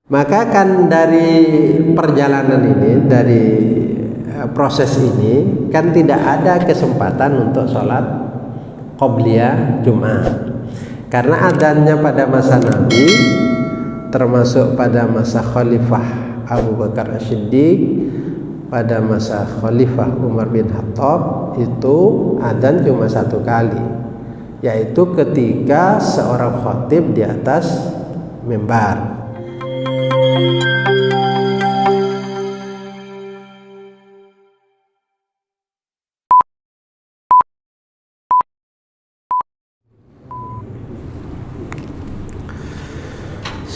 Maka kan dari perjalanan ini, dari proses ini kan tidak ada kesempatan untuk sholat qobliyah Jum'ah, karena adanya pada masa Nabi, termasuk pada masa Khalifah Abu Bakar As-Siddiq, pada masa Khalifah Umar bin Khattab, itu adzan cuma satu kali, yaitu ketika seorang khatib di atas mimbar.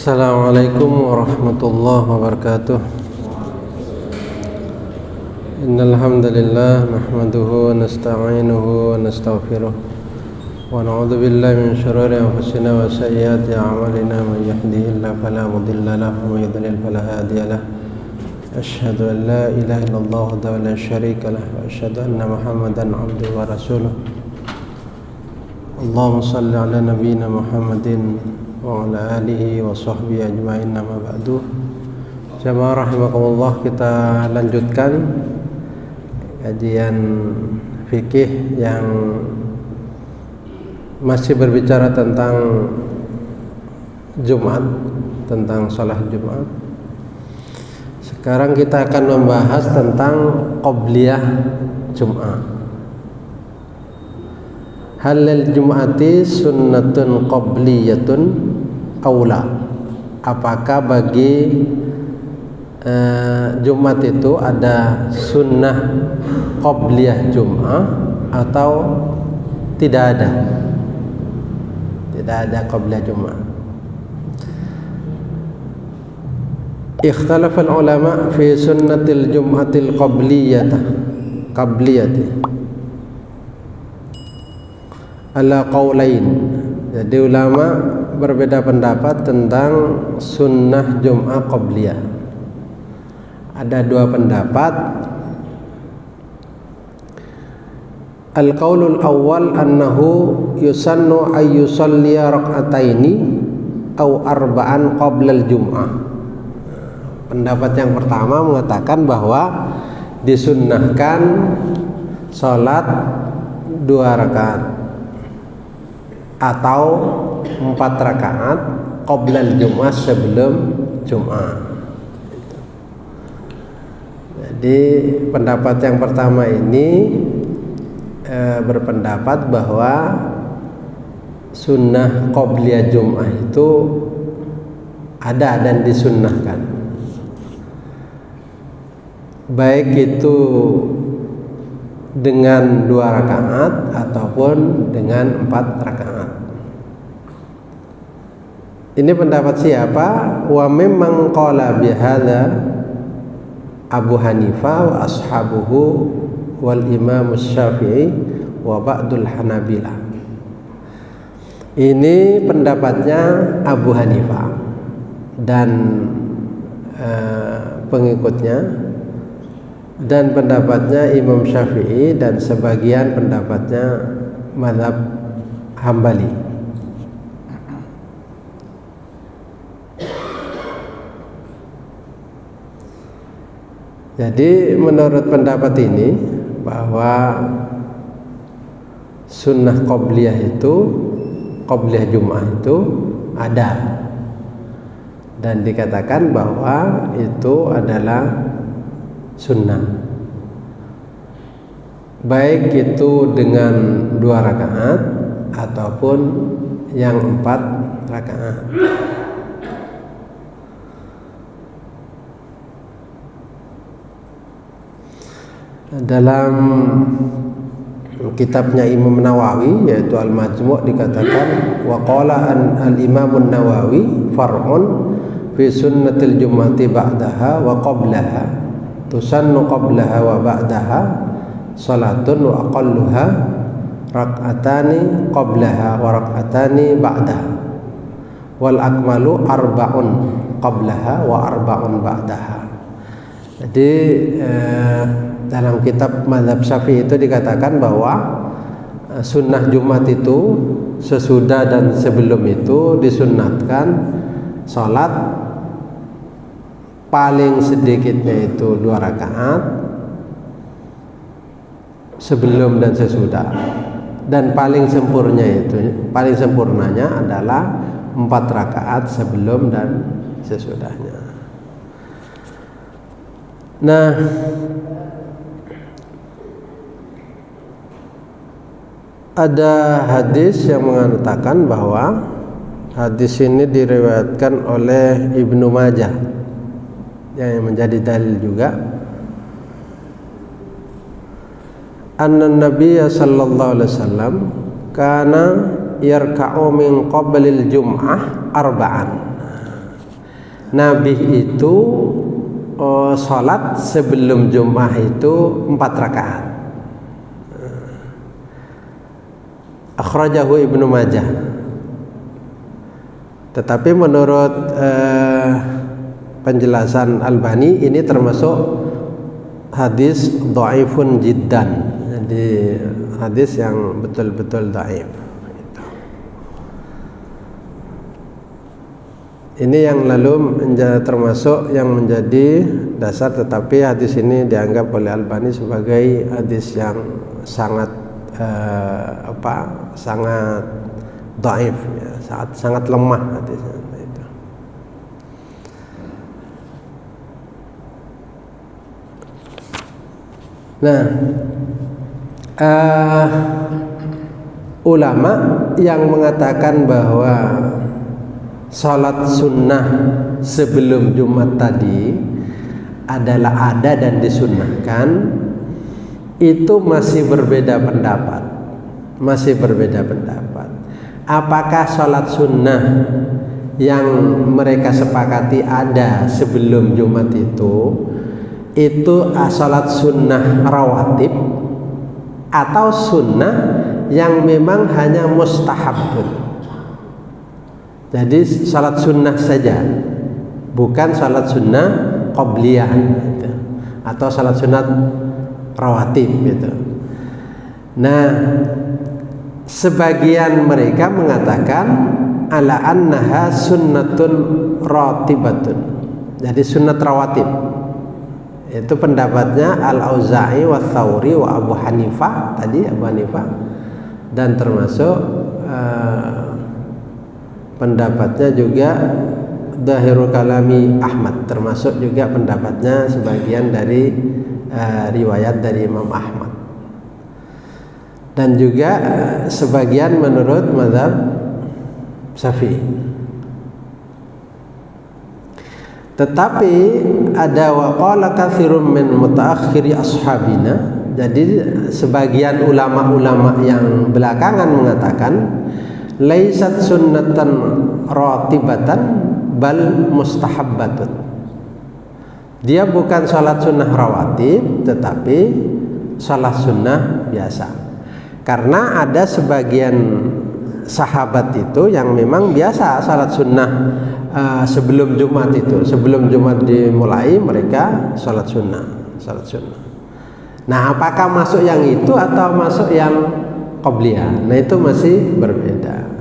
Assalamualaikum warahmatullahi wabarakatuh. Innal hamdalillah nahmaduhu wa nasta'inuhu wa nastaghfiruh wa na'udzu billahi min shururi anfusina wa sayyiati a'malina. Man yahdihillahu fala mudilla lahu wa man yudlil fala hadiya lahu. Asyhadu an la ilaha illallah wahdahu la syarika lahu wa asyhadu anna Muhammadan 'abduhu wa rasuluh. Allahumma shalli ala nabiyyina Muhammadin wa ala alihi wa sahbihi ajma'in, amma ba'du. Jamaah rahimakumullah, kita lanjutkan kajian fikih yang masih berbicara tentang Jumat, tentang salat Jumat. Sekarang kita akan membahas tentang qobliyah Jum'ah. Halal Jum'ati sunnatun qobliyatun aula. Apakah bagi Jumat itu ada sunnah qobliyah Jum'ah atau tidak ada? Tidak ada qobliyah Jum'ah. Ikhtalafal ulama fi sunnatil Jum'atil qabliyati ala qaulain. Jadi ulama berbeda pendapat tentang sunnah Jum'ah qabliyah. Ada dua pendapat. Al-qaulul awwal annahu yusannu ay yusalliya rak'ataini aw arba'an qabla al-jum'ah. Pendapat yang pertama mengatakan bahwa disunnahkan salat 2 rakaat atau 4 rakaat qabla al-jum'ah, sebelum Jum'ah. Jadi pendapat yang pertama ini berpendapat bahwa sunnah qobliyah Jum'ah itu ada dan disunnahkan, baik itu dengan 2 rakaat ataupun dengan 4 rakaat. Ini pendapat siapa? Wa mimman qala bihadza Abu Hanifah wa ashabuhu wal Imam Syafi'i wa ba'dul Hanabilah. Ini pendapatnya Abu Hanifah dan pengikutnya, dan pendapatnya Imam Syafi'i, dan sebagian pendapatnya mazhab Hambali. Jadi menurut pendapat ini bahwa sunnah qobliyah itu, qobliyah Jum'ah itu ada, dan dikatakan bahwa itu adalah sunnah, baik itu dengan 2 rakaat ataupun yang 4 rakaat. Dalam kitabnya Imam Nawawi, yaitu Al-Majmu', dikatakan wa qala al-Imam Nawawi far'un fi sunnatil jum'ati ba'daha wa qablaha, tusannu qablaha wa ba'daha salatun wa aqalluha rak'atani qablaha wa rak'atani ba'daha wal akmalu arba'un qablaha wa arba'un ba'daha. Jadi dalam kitab mazhab Syafi'i itu dikatakan bahwa sunnah Jumat itu sesudah dan sebelum itu disunnatkan salat paling sedikitnya itu 2 rakaat sebelum dan sesudah, dan paling sempurnanya adalah 4 rakaat sebelum dan sesudahnya. Nah, ada hadis yang mengatakan bahwa hadis ini diriwayatkan oleh Ibnu Majah yang menjadi dalil juga, anna Nabiya sallallahu alaihi wasallam kana yarka'u min qablil jum'ah arba'an. Nabi itu salat sebelum Jum'ah itu 4 rakaat. Akhrajahu Ibnu Majah. Tetapi menurut penjelasan Albani ini termasuk hadis dhaifun jiddan. Jadi hadis yang betul-betul dhaif. Ini yang lalu termasuk yang menjadi dasar, tetapi hadis ini dianggap oleh Albani sebagai hadis yang sangat sangat dhaif, ya, sangat lemah hadisnya itu. Nah, ulama yang mengatakan bahwa salat sunnah sebelum Jumat tadi adalah ada dan disunnahkan, itu masih berbeda pendapat. Apakah salat sunnah yang mereka sepakati ada sebelum Jumat itu salat sunnah rawatib, atau sunnah yang memang hanya mustahabun? Jadi salat sunnah saja, bukan salat sunnah qobliyah gitu, atau salat sunnah rawatib gitu. Nah, sebagian mereka mengatakan ala annaha sunnatun ratibatun, jadi sunnat rawatib. Itu pendapatnya Al-Auza'i wa Thawri wa Abu Hanifah, tadi Abu Hanifah, dan termasuk pendapatnya juga Dhahirul Kalami Ahmad, termasuk juga pendapatnya sebagian dari riwayat dari Imam Ahmad, dan juga sebagian menurut mazhab Syafi'i. Tetapi ada waqala katsirun min mutaakhiri ashabina, jadi sebagian ulama-ulama yang belakangan mengatakan laisat sunnatan ratibatan bal mustahabbatun. Dia bukan salat sunnah rawatib, tetapi salat sunnah biasa. Karena ada sebagian sahabat itu yang memang biasa salat sunnah sebelum Jumat itu, sebelum Jumat dimulai mereka salat sunnah. Nah, apakah masuk yang itu atau masuk yang qobliyah? Nah, itu masih berbeda.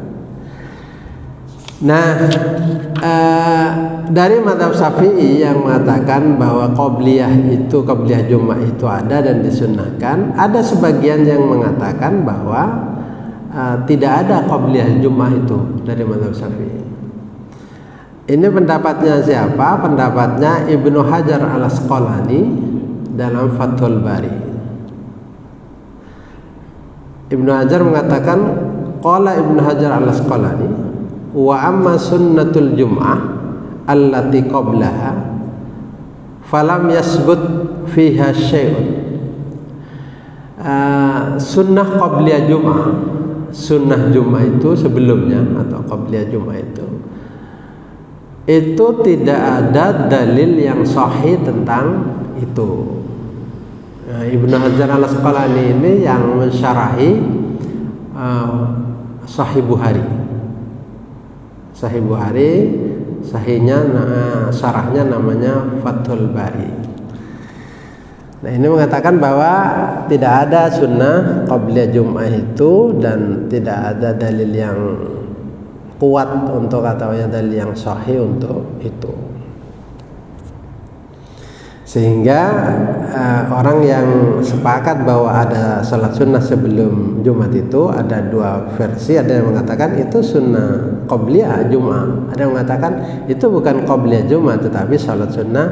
Nah, dari mazhab Syafi'i yang mengatakan bahwa qobliyah Jumat itu ada dan disunnahkan, ada sebagian yang mengatakan bahwa tidak ada qobliyah Jumat itu dari mazhab Syafi'i. Ini pendapatnya siapa? Pendapatnya Ibnu Hajar Al-Asqalani dalam Fathul Bari. Ibnu Hajar mengatakan, qala Ibnu Hajar Al-Asqalani, wa amma sunnatul jum'ah allati qablaha falam yasbut fiha syai'un. Sunnah qabliyah jum'ah, sunnah jum'ah itu sebelumnya atau qabliyah jum'ah itu tidak ada dalil yang sahih tentang itu. Ibnu Hajar Al-Asqalani ini yang mensyarahi Sahih Bukhari. Sahih Bukhari, syarahnya namanya Fathul Bari. Nah, ini mengatakan bahwa tidak ada sunnah qabliyah Jum'ah itu, dan tidak ada dalil yang kuat untuk, atau dalil yang sahih untuk itu. Sehingga orang yang sepakat bahwa ada sholat sunnah sebelum Jumat itu ada dua versi. Ada yang mengatakan itu sunnah qobliyah Jumat, ada yang mengatakan itu bukan qobliyah Jumat tetapi sholat sunnah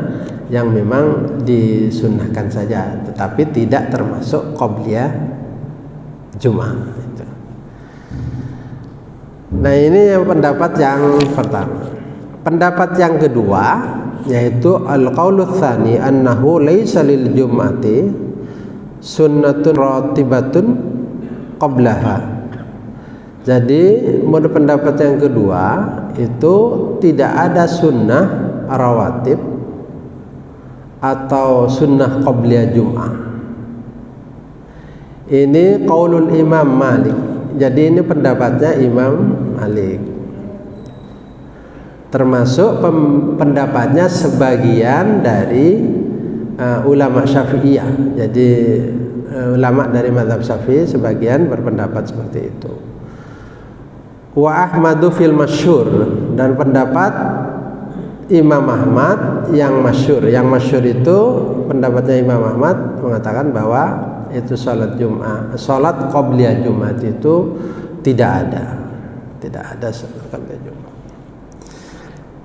yang memang disunnahkan saja tetapi tidak termasuk qobliyah Jumat. Nah, ini yang pendapat yang pertama. Pendapat yang kedua yaitu al-qaulu tsani annahu laisa lil jum'ati sunnatun ratibatun qablaha. Jadi menurut pendapat yang kedua itu tidak ada sunnah rawatib atau sunnah qabliyah Jum'ah. Ini qaulul Imam Malik. Jadi ini pendapatnya Imam Malik, termasuk pendapatnya sebagian dari ulama Syafi'iyah. Jadi ulama dari mazhab Syafi'i sebagian berpendapat seperti itu. Wa Ahmadu fil masyhur, dan pendapat Imam Ahmad yang masyhur. Yang masyhur itu pendapatnya Imam Ahmad mengatakan bahwa itu salat Jumat, salat qabliyah Jumat itu tidak ada salat qabliyah Jumat.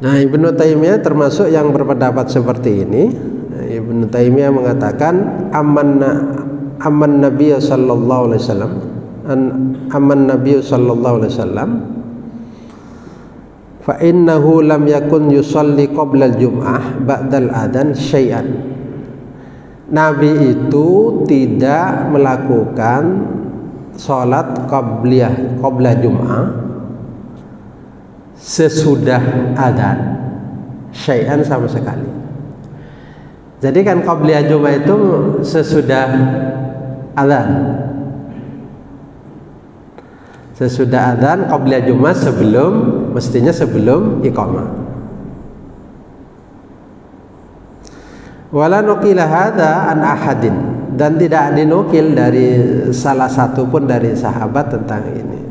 Nah, Ibnu Taimiyah termasuk yang berpendapat seperti ini. Ibnu Taimiyah mengatakan aman Nabi sallallahu alaihi wasallam fa innahu lam yakun yusalli qabla al-jum'ah ba'dal adan syai'an. Nabi itu tidak melakukan salat qabla Jum'ah sesudah adzan syai'an sama sekali. Jadi kan qabliyah Jum'ah itu sesudah adzan. Sesudah adzan qabliyah Jum'ah mestinya sebelum iqamah. Wala nuqila hadza an ahadin, dan tidak dinukil dari salah satu pun dari sahabat tentang ini.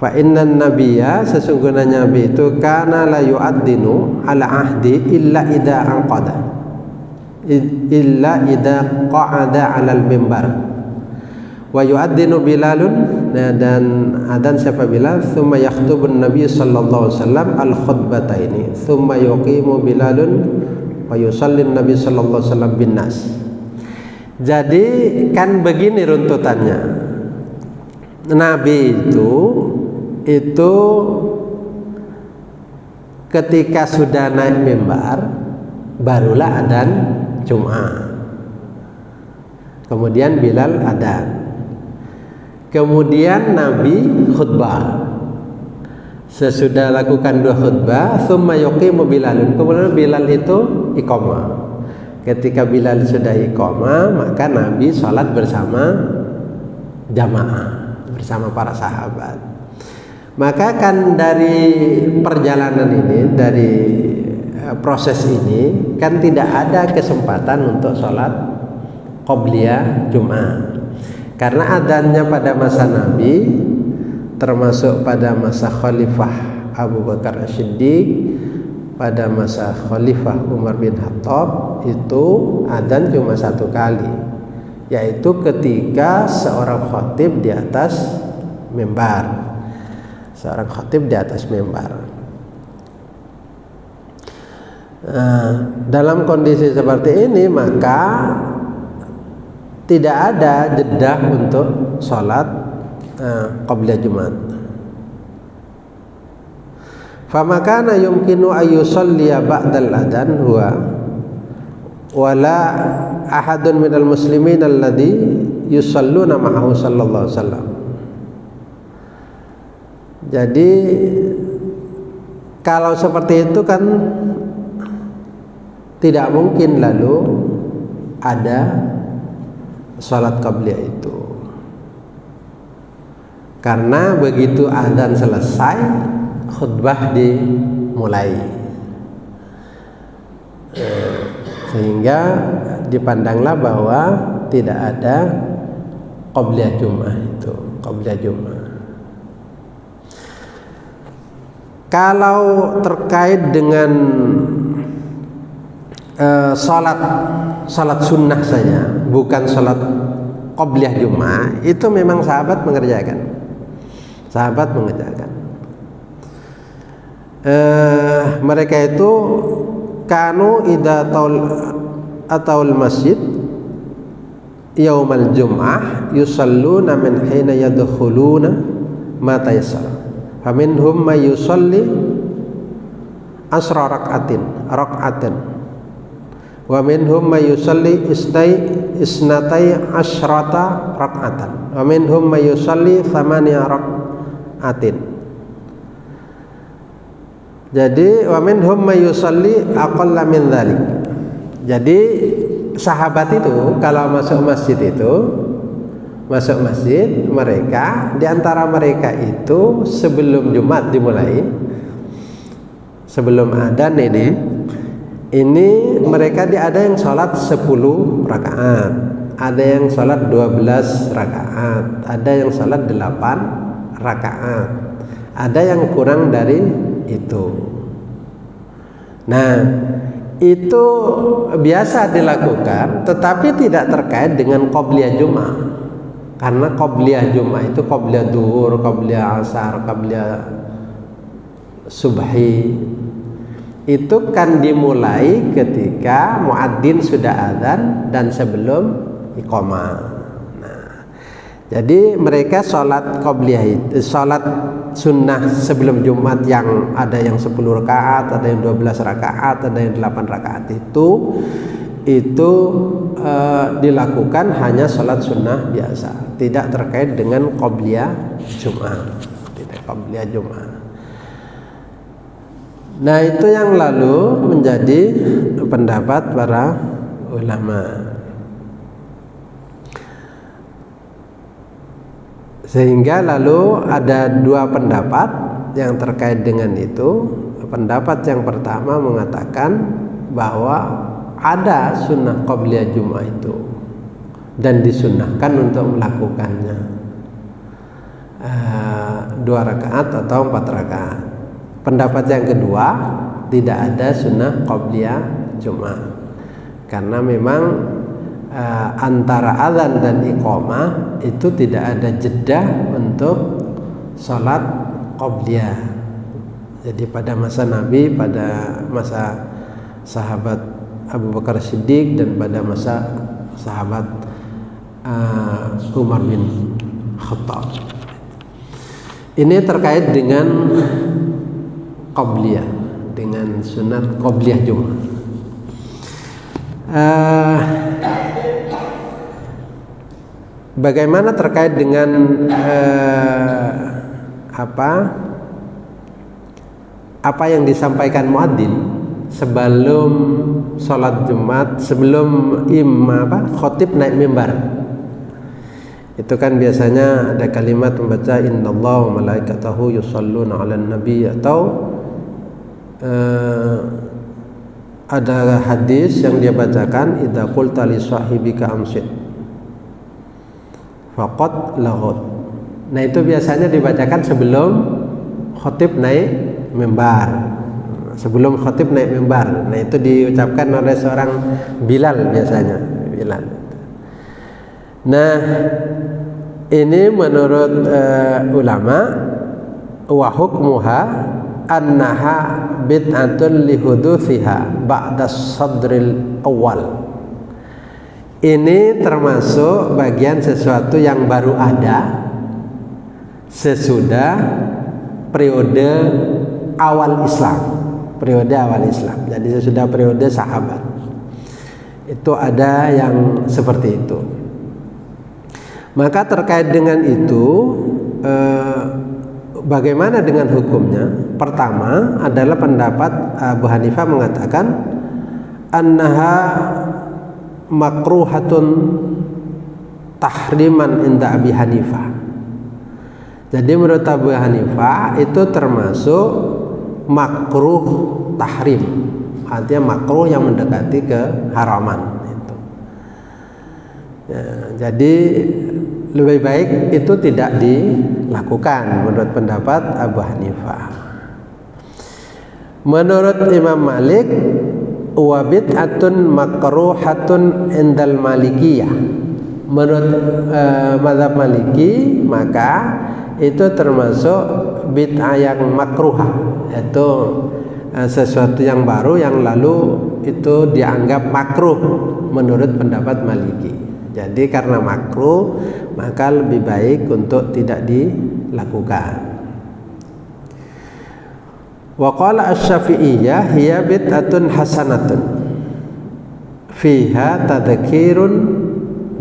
Fa innan nabiyya, sesungguhnya Nabi itu kana la yu'addinu ala ahdi illa idza qa'ada 'ala al-mimbar wa yu'addinu Bilalun, dan adzan siapa Bilal, thumma yakhtubun Nabi sallallahu alaihi wasallam al-khutbataini thumma yuqimu Bilalun wa yusallin Nabi sallallahu alaihi wasallam bin nas. Jadi kan begini runtutannya. Nabi itu ketika sudah naik mimbar barulah adzan Jum'ah. Kemudian Bilal adzan. Kemudian Nabi khutbah. Sesudah lakukan dua khutbah, thumma yuqimu Bilalun, kemudian Bilal itu iqamah. Ketika Bilal sudah iqamah, maka Nabi sholat bersama jamaah, bersama para sahabat. Maka kan dari perjalanan ini, dari proses ini, kan tidak ada kesempatan untuk sholat qobliyah Jum'ah. Karena adanya pada masa Nabi, termasuk pada masa Khalifah Abu Bakar As-Siddiq, pada masa Khalifah Umar bin Khattab, itu adzan cuma satu kali, yaitu ketika seorang khatib di atas mimbar. Seorang khatib di atas mimbar. Dalam kondisi seperti ini maka tidak ada jeda untuk sholat qabliyah Jumat. Fama kana yumkinu ayyusalliya ba'dal adzan huwa wala ahadun minal muslimin alladhi yusalluna ma'ahu sallallahu alaihi wasallam. Jadi kalau seperti itu kan tidak mungkin lalu ada salat qabliyah itu. Karena begitu adzan selesai, khutbah dimulai, sehingga dipandanglah bahwa tidak ada qabliyah Jum'ah itu, qabliyah Jum'ah. Kalau terkait dengan salat sunnah saja, bukan salat qobliyah Jumat, itu memang sahabat mengerjakan. Mereka itu kanu idza ataul masjid yaumal jum'ah yusalluna min hina yadkhuluna ma tayassara faminhum may yusalli asra rak'atin wa minhum may yusalli isnatai asyrata rak'atan wa minhum may yusalli thamaniya rak'atin. Jadi wa minhum may yusalli aqalla min dzalik. Jadi sahabat itu kalau masuk masjid mereka, di antara mereka itu sebelum Jumat dimulai, sebelum adzan ini mereka ada yang sholat 10 rakaat, ada yang sholat 12 rakaat, ada yang sholat 8 rakaat, ada yang kurang dari itu. Nah, itu biasa dilakukan, tetapi tidak terkait dengan qobliyah Jumat. Karena qobliyah Jumat itu qobliyah duhur, qobliyah asar, qobliyah subhi, itu kan dimulai ketika muadzin sudah adzan dan sebelum iqamah. Jadi mereka sholat qobliyah itu, sholat sunnah sebelum Jumat yang ada yang 10 rakaat, ada yang 12 rakaat, ada yang 8 rakaat itu dilakukan hanya sholat sunnah biasa, tidak terkait dengan qobliyah Jumat, tidak qobliyah Jumat. Nah, itu yang lalu menjadi pendapat para ulama. Sehingga lalu ada dua pendapat yang terkait dengan itu. Pendapat yang pertama mengatakan bahwa ada sunnah qobliyah Jumat itu dan disunnahkan untuk melakukannya 2 rakaat atau 4 rakaat. Pendapat yang kedua, tidak ada sunnah qobliyah Jumat karena memang antara azan dan iqamah itu tidak ada jeda untuk sholat qobliyah. Jadi pada masa Nabi, pada masa sahabat Abu Bakar Siddiq, dan pada masa sahabat Umar bin Khattab. Ini terkait dengan qobliyah, dengan sunat qobliyah Jumat. Bagaimana terkait dengan apa yang disampaikan muadzin sebelum sholat Jumat, sebelum khotib naik mimbar? Itu kan biasanya ada kalimat membaca innallaha wa malaikatahu yusholluna 'alan nabi, atau ada hadis yang dia bacakan idza qulta li sahibika amsit faqad laghut. Nah, itu biasanya dibacakan sebelum khotib naik mimbar. Sebelum khotib naik mimbar. Nah, itu diucapkan oleh seorang Bilal biasanya, Bilal. Nah, ini menurut ulama wa hukmuha annaha bid'atun lihuduthiha ba'da sadril awal. Ini termasuk bagian sesuatu yang baru ada sesudah periode awal Islam. Jadi sesudah periode sahabat. Itu ada yang seperti itu. Maka terkait dengan itu, bagaimana dengan hukumnya? Pertama adalah pendapat Abu Hanifah mengatakan annaha makruhatun tahriman inda Abi Hanifah. Jadi menurut Abu Hanifah itu termasuk makruh tahrim, artinya makruh yang mendekati keharaman itu. Ya, jadi lebih baik itu tidak dilakukan menurut pendapat Abu Hanifah. Menurut Imam Malik wa bid'atun makruhatun indal malikiyah. Menurut mazhab Maliki, maka itu termasuk bid'ah yang makruhah, yaitu sesuatu yang baru yang lalu itu dianggap makruh menurut pendapat Maliki. Jadi karena makruh maka lebih baik untuk tidak dilakukan. Wa qala asy-Syafi'iyyah hiya bid'atun hasanatun fiha tadhkirun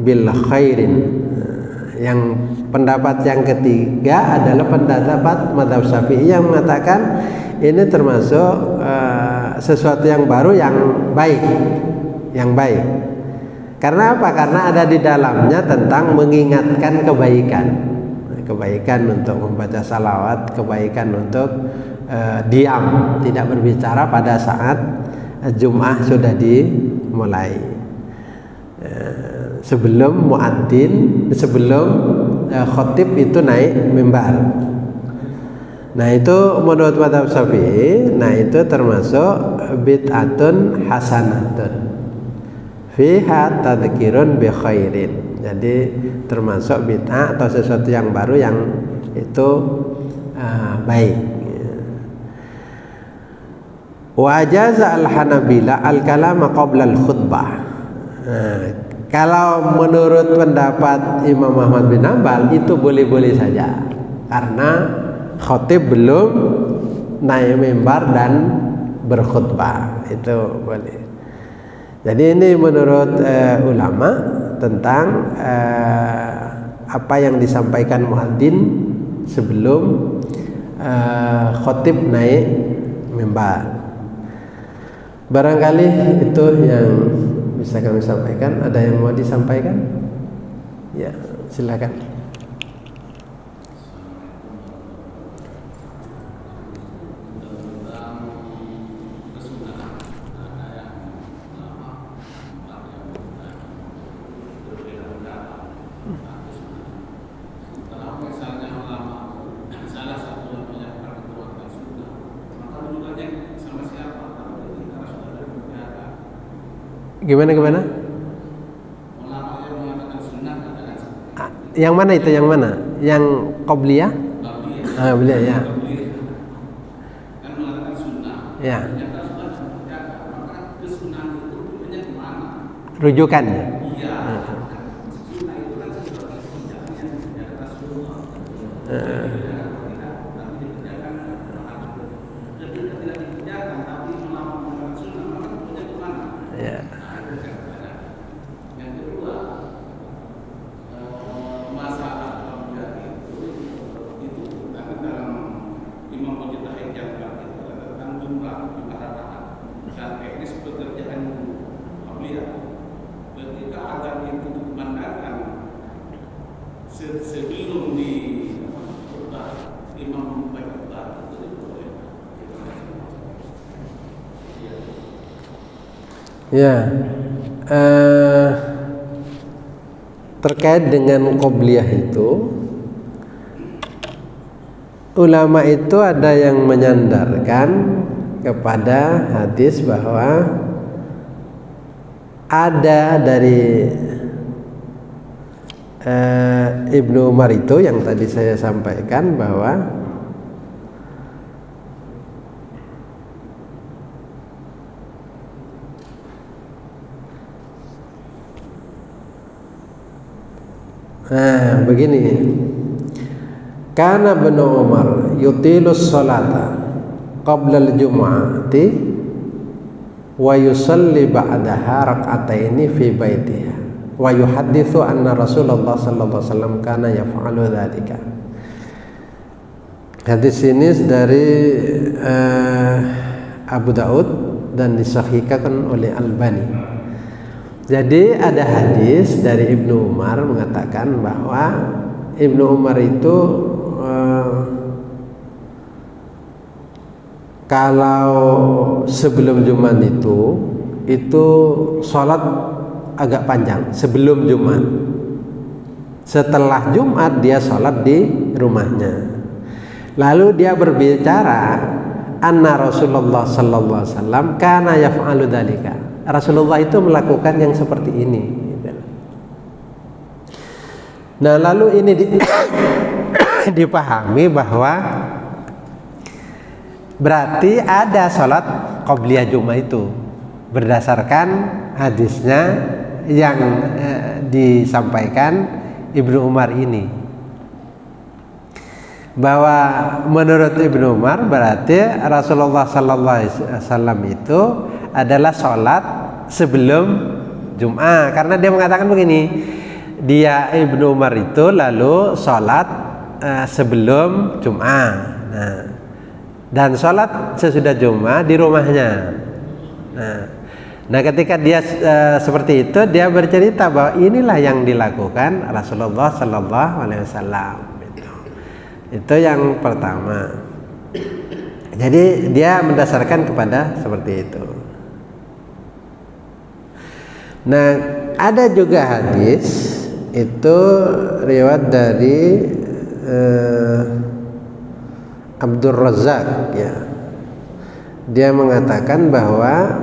bil khairin. Yang pendapat yang ketiga adalah pendapat mazhab Syafi'i yang mengatakan ini termasuk sesuatu yang baru yang baik, yang baik. Karena apa? Karena ada di dalamnya tentang mengingatkan kebaikan, kebaikan untuk membaca salawat, kebaikan untuk diam, tidak berbicara pada saat Jum'ah sudah dimulai, sebelum muadzin, sebelum khatib itu naik mimbar. Nah itu menurut mazhab Syafi'i, nah itu termasuk bid'atun hasanatun fiha tadhkirun bi khairin. Jadi termasuk bid'ah atau sesuatu yang baru yang itu baik. Wa ajaza al-Hanabila al-kalama qabla al-khutbah. Kalau menurut pendapat Imam Ahmad bin Hanbal itu boleh-boleh saja, karena khatib belum naik mimbar dan berkhutbah, itu boleh. Jadi ini menurut ulama tentang apa yang disampaikan muadzin sebelum khatib naik mimbar. Barangkali itu yang bisa kami sampaikan. Ada yang mau disampaikan? Ya, silakan. Gimana? Yang mana itu? Yang mana? Yang qabliyah? Qabliyah ya. Kan mengatakan sunnah. Ya. Rujukannya. Iya. Sunnah itu kan sesuatu yang di atas sunnah. Sebelum di imam baca itu boleh. Ya, terkait dengan qobliyah itu, ulama itu ada yang menyandarkan kepada hadis bahwa ada dari Ibnu Umar itu yang tadi saya sampaikan bahwa begini, kana Ibnu Umar yutilus salata qabla al-jum'ati wa yusalli ba'daha rak'ataini fi baitiha wa yuhadditsu anna Rasulullah sallallahu alaihi wasallam kana yaf'alu dzalika. Hadis ini dari Abu Daud dan disahihkan oleh Albani. Jadi ada hadis dari Ibnu Umar mengatakan bahwa Ibnu Umar itu kalau sebelum Jumat itu sholat agak panjang sebelum Jumat. Setelah Jumat dia sholat di rumahnya. Lalu dia berbicara anna Rasulullah sallallahu alaihi wasallam kana yaf'alu dzalika. Rasulullah itu melakukan yang seperti ini. Nah, lalu ini dipahami bahwa berarti ada sholat qobliyah Jumat itu berdasarkan hadisnya yang disampaikan Ibnu Umar ini, bahwa menurut Ibnu Umar berarti Rasulullah sallallahu alaihi wasallam itu adalah sholat sebelum Jum'ah, karena dia mengatakan begini, dia Ibnu Umar itu lalu sholat sebelum Jum'ah, dan sholat sesudah Jum'ah di rumahnya. Nah, ketika dia seperti itu, dia bercerita bahwa inilah yang dilakukan Rasulullah sallallahu alaihi wasallam. Itu yang pertama. Jadi dia mendasarkan kepada seperti itu. Nah, ada juga hadis itu riwayat dari Abdul Razak, ya. Dia mengatakan bahwa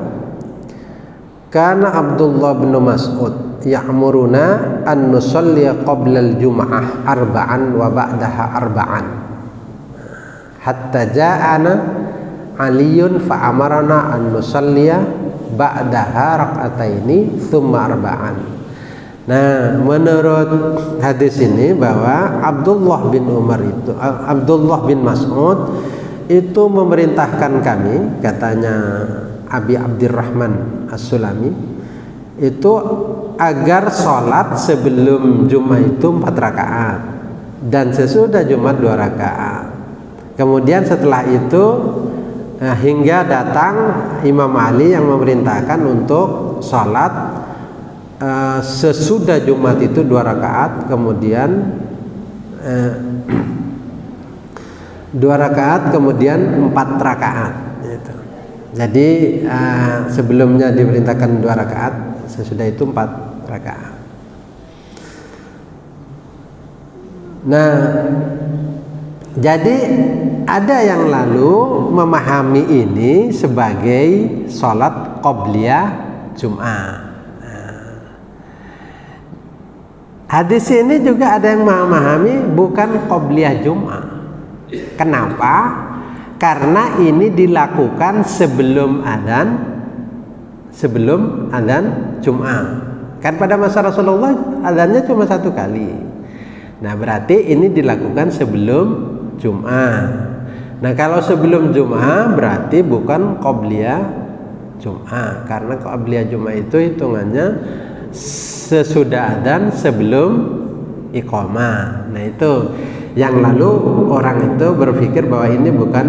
kana Abdullah bin Mas'ud ya'muruna an nusalli qabla al-jum'ah arba'an wa ba'daha arba'an hatta ja'ana Aliyun fa amarana an nusalliya ba'daha rak'ataini thumma arba'an. Nah, menurut hadis ini bahwa Abdullah bin Mas'ud itu memerintahkan kami, katanya Abi Abdurrahman As-Sulami, itu agar sholat sebelum Jumat itu 4 rakaat dan sesudah Jumat 2 rakaat. Kemudian setelah itu hingga datang Imam Ali yang memerintahkan untuk sholat sesudah Jumat itu 2 rakaat, kemudian 2 rakaat, kemudian 4 rakaat. Gitu. Jadi sebelumnya diperintahkan 2 rakaat, sesudah itu 4 rakaat. Nah, jadi ada yang lalu memahami ini sebagai sholat qobliyah Jum'ah. Hadis ini juga ada yang memahami bukan qobliyah Jum'ah. Kenapa? Karena ini dilakukan sebelum adzan Jum'ah. Kan pada masa Rasulullah adzannya cuma 1 kali. Nah, berarti ini dilakukan sebelum Jum'ah. Nah, kalau sebelum Jum'ah berarti bukan qobliyah Jum'ah, karena qobliyah Jum'ah itu hitungannya sesudah adzan sebelum iqamah. Nah, itu yang lalu orang itu berpikir bahwa ini bukan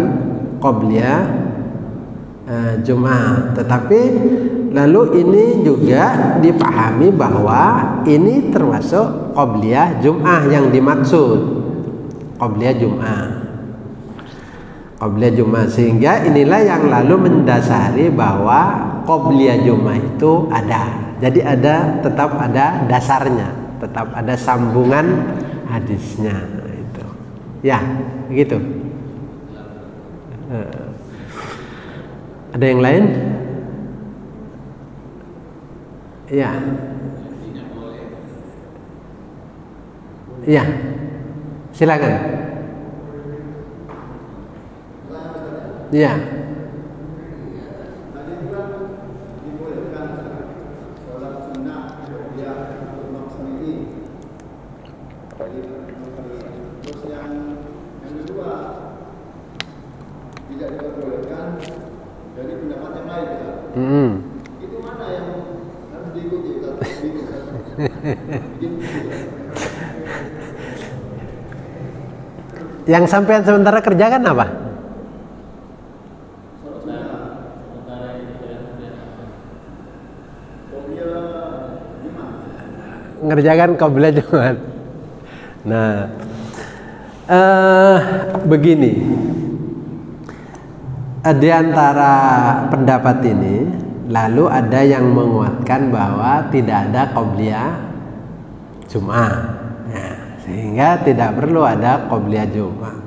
qobliyah Jum'ah, tetapi lalu ini juga dipahami bahwa ini termasuk qobliyah Jum'ah yang dimaksud, qobliyah Jum'ah, qobliyah Jum'ah. Sehingga inilah yang lalu mendasari bahwa qobliyah Jum'ah itu ada. Jadi tetap ada dasarnya, tetap ada sambungan hadisnya itu. Ya, begitu. Ada yang lain? Ya. Ya. Silakan. Ya. Itu mana yang harus diikuti? Yang sampean sementara kerjakan apa? Ngerjakan qobliyah Jumat. Nah, begini. Di antara pendapat ini lalu ada yang menguatkan bahwa tidak ada qobliyah Jum'ah, ya, sehingga tidak perlu ada qobliyah Jum'ah.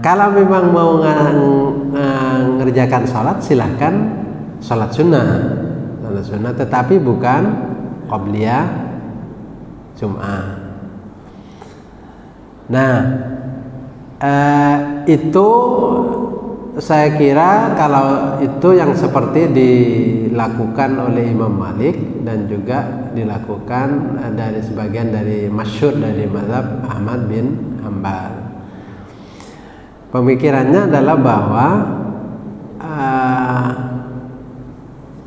kalau memang mau ngerjakan sholat, silahkan sholat sunnah, tetapi bukan qobliyah Jum'ah. Nah, itu saya kira kalau itu yang seperti dilakukan oleh Imam Malik dan juga dilakukan dari sebagian dari masyhur dari mazhab Ahmad bin Hanbal. Pemikirannya adalah bahwa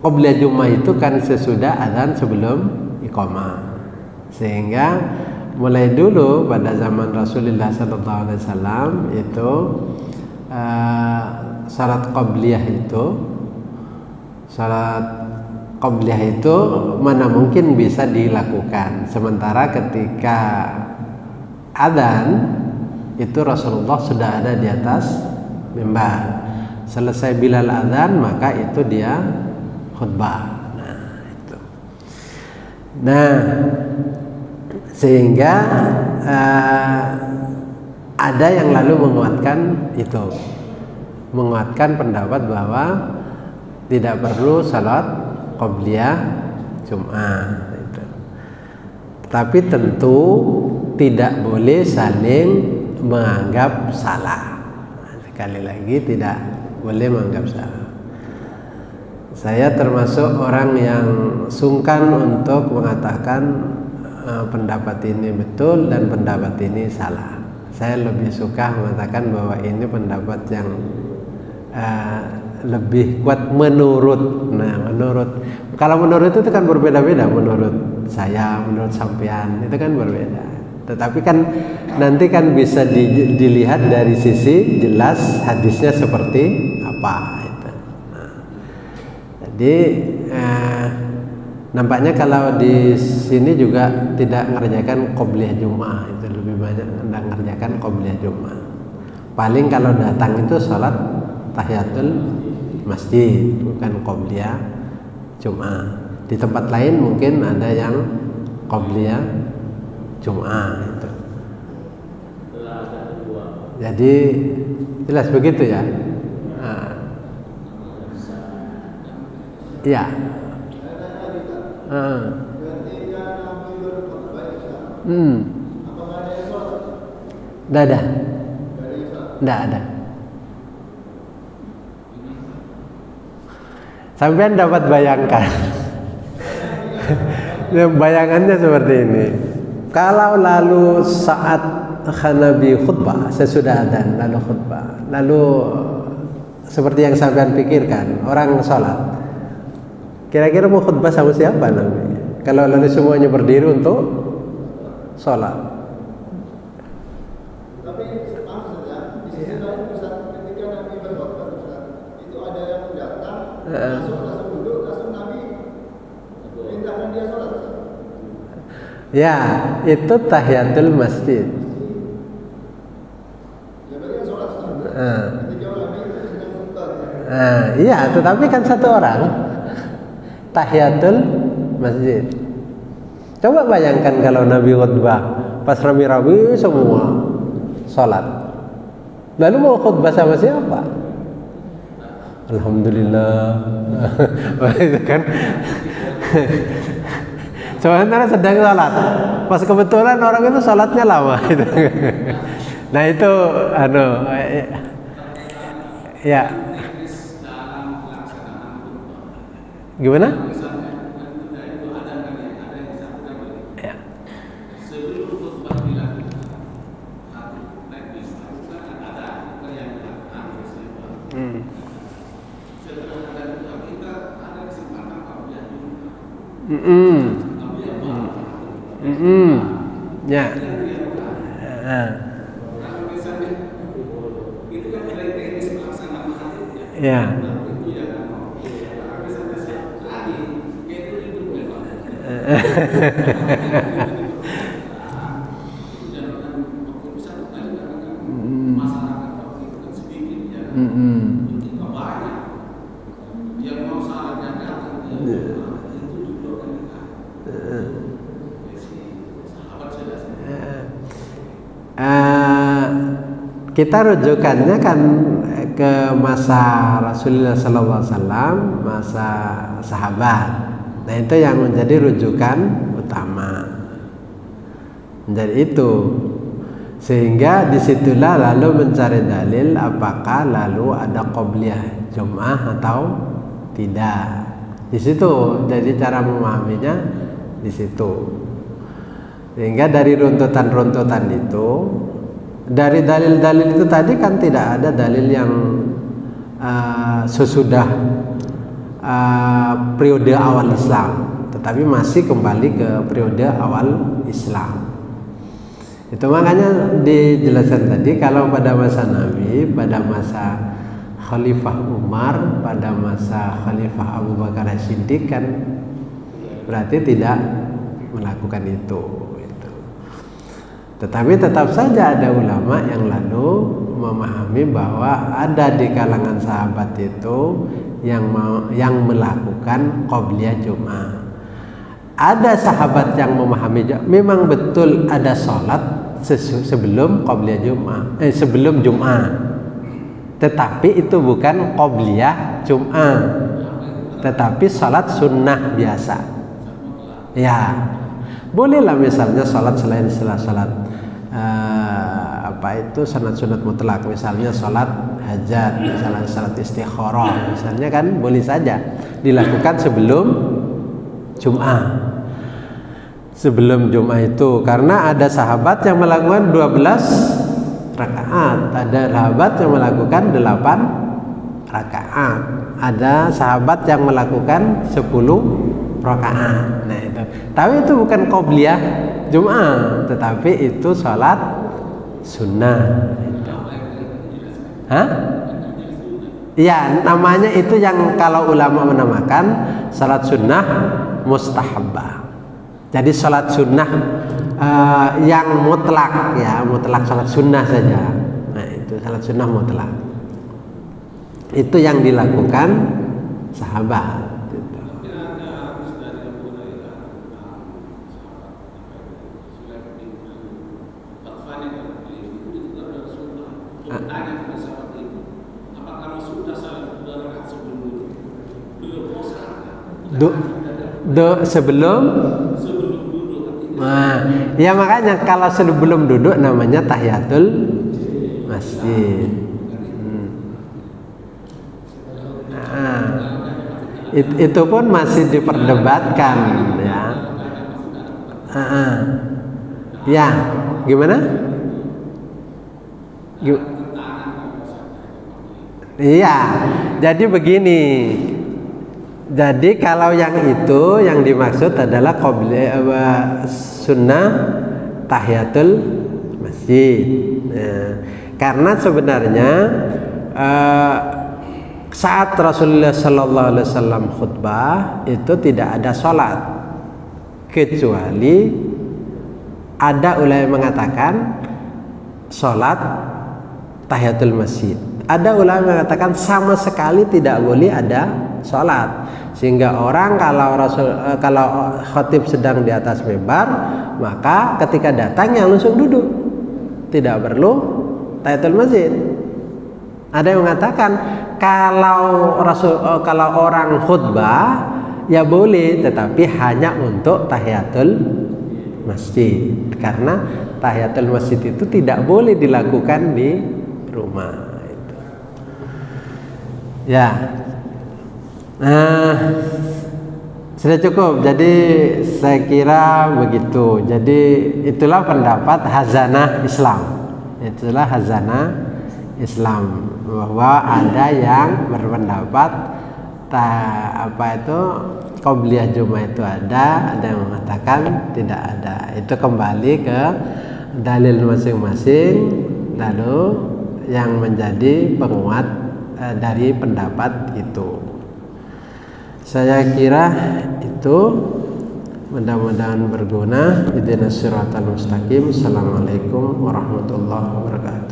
qobliyah Jum'ah itu kan sesudah azan sebelum iqamah, sehingga mulai dulu pada zaman Rasulullah SAW itu syarat qobliyah itu mana mungkin bisa dilakukan, sementara ketika adzan itu Rasulullah sudah ada di atas mimbar. Selesai Bilal adzan maka itu dia khutbah. Nah, sehingga ada yang lalu menguatkan pendapat bahwa tidak perlu salat qobliyah Jum'ah. Tapi tentu tidak boleh saling menganggap salah. Sekali lagi, tidak boleh menganggap salah. Saya termasuk orang yang sungkan untuk mengatakan pendapat ini betul dan pendapat ini salah. Saya lebih suka mengatakan bahwa ini pendapat yang lebih kuat menurut. Nah, kalau menurut itu kan berbeda-beda, menurut saya, menurut sampean itu kan berbeda. Tetapi kan nanti kan bisa dilihat dari sisi jelas hadisnya seperti apa itu. Nah, jadi nampaknya kalau di sini juga tidak mengerjakan qobliyah Jum'ah, itu lebih banyak tidak mengerjakan qobliyah Jum'ah. Paling kalau datang itu sholat tahiyatul masjid, bukan qobliyah Jum'ah. Di tempat lain mungkin ada yang qobliyah Jum'ah itu. Jadi jelas begitu ya. Iya. Tidak ada. Sampean dapat bayangkan. Bayangannya seperti ini. Kalau lalu saat Nabi khutbah, sesudah adzan lalu khutbah, lalu seperti yang sampean pikirkan, orang sholat, kira-kira mau khutbah sama siapa Nabi? Kalau lalu semuanya berdiri untuk sholat. Tapi maksudnya di sisi lain ketika Nabi berkhutbah itu ada yang datang langsung duduk, langsung Nabi perintahkan dia sholat. Ya, itu tahiyatul masjid. Ya berarti sholat. Ketika Nabi sedang khutbah. Iya, tetapi kan satu orang tahiyatul masjid. Coba bayangkan kalau Nabi khutbah, pas rame-rame semua sholat, lalu mau khutbah sama siapa? Alhamdulillah. Itu kan. Sementara sedang sholat, pas kebetulan orang itu sholatnya lama. Nah itu, ya. Gimana? Ya. Ya. Ya. kita rujukannya kan ke masa Rasulullah SAW, masa sahabat. Nah itu yang menjadi rujukan utama. Jadi itu, sehingga disitulah lalu mencari dalil apakah lalu ada qobliyah Jum'ah atau tidak. Di situ jadi cara memahaminya di situ. Sehingga dari runtutan-runtutan itu, dari dalil-dalil itu tadi kan tidak ada dalil yang sesudah periode awal Islam, tetapi masih kembali ke periode awal Islam. Itu makanya dijelaskan tadi kalau pada masa Nabi, pada masa Khalifah Umar, pada masa Khalifah Abu Bakar As-Siddiq kan berarti tidak melakukan itu. Tetapi tetap saja ada ulama yang lalu memahami bahwa ada di kalangan sahabat itu yang melakukan qobliyah Jum'ah. Ada sahabat yang memahami memang betul ada sholat sebelum qobliyah Jum'ah, sebelum Jum'ah. Tetapi itu bukan qobliyah Jum'ah, tetapi sholat sunnah biasa. Ya, bolehlah misalnya sholat selain sholat sunat mutlak, misalnya sholat hajat, misalnya sholat istikharah, misalnya kan boleh saja dilakukan sebelum Jum'ah. Sebelum Jum'ah itu karena ada sahabat yang melakukan 12 rakaat, ada sahabat yang melakukan 8 rakaat, ada sahabat yang melakukan 10 rakaat. Nah itu. Tapi itu bukan qobliyah Jum'ah, tetapi itu salat sunnah. Hah? Iya, namanya itu yang kalau ulama menamakan salat sunnah mustahabbah. Jadi salat sunnah yang mutlak, ya mutlak salat sunnah saja. Nah itu salat sunnah mutlak. Itu yang dilakukan sahabat. Sebelum nah, ya makanya kalau sebelum duduk namanya tahiyatul masjid. Nah, itu pun masih diperdebatkan ya. Ya, gimana? Iya, jadi begini. Jadi kalau yang itu yang dimaksud adalah sunnah tahiyatul masjid. Nah, karena sebenarnya saat Rasulullah Sallallahu Alaihi Wasallam khutbah itu tidak ada sholat, kecuali ada ulama yang mengatakan sholat tahiyatul masjid. Ada ulama yang mengatakan sama sekali tidak boleh ada sholat, sehingga orang kalau khatib sedang di atas mimbar, maka ketika datang yang langsung duduk, tidak perlu tahiyatul masjid. Ada yang mengatakan kalau orang khutbah ya boleh, tetapi hanya untuk tahiyatul masjid, karena tahiyatul masjid itu tidak boleh dilakukan di rumah. Ya, sudah cukup. Jadi saya kira begitu. Jadi itulah pendapat Hazanah Islam. Itulah Hazanah Islam, bahwa ada yang berpendapat qobliyah Jum'ah itu ada yang mengatakan tidak ada. Itu kembali ke dalil masing-masing, lalu yang menjadi penguat dari pendapat itu. Saya kira itu mudah-mudahan berguna. Ihdinas siratal mustaqim. Assalamualaikum warahmatullahi wabarakatuh.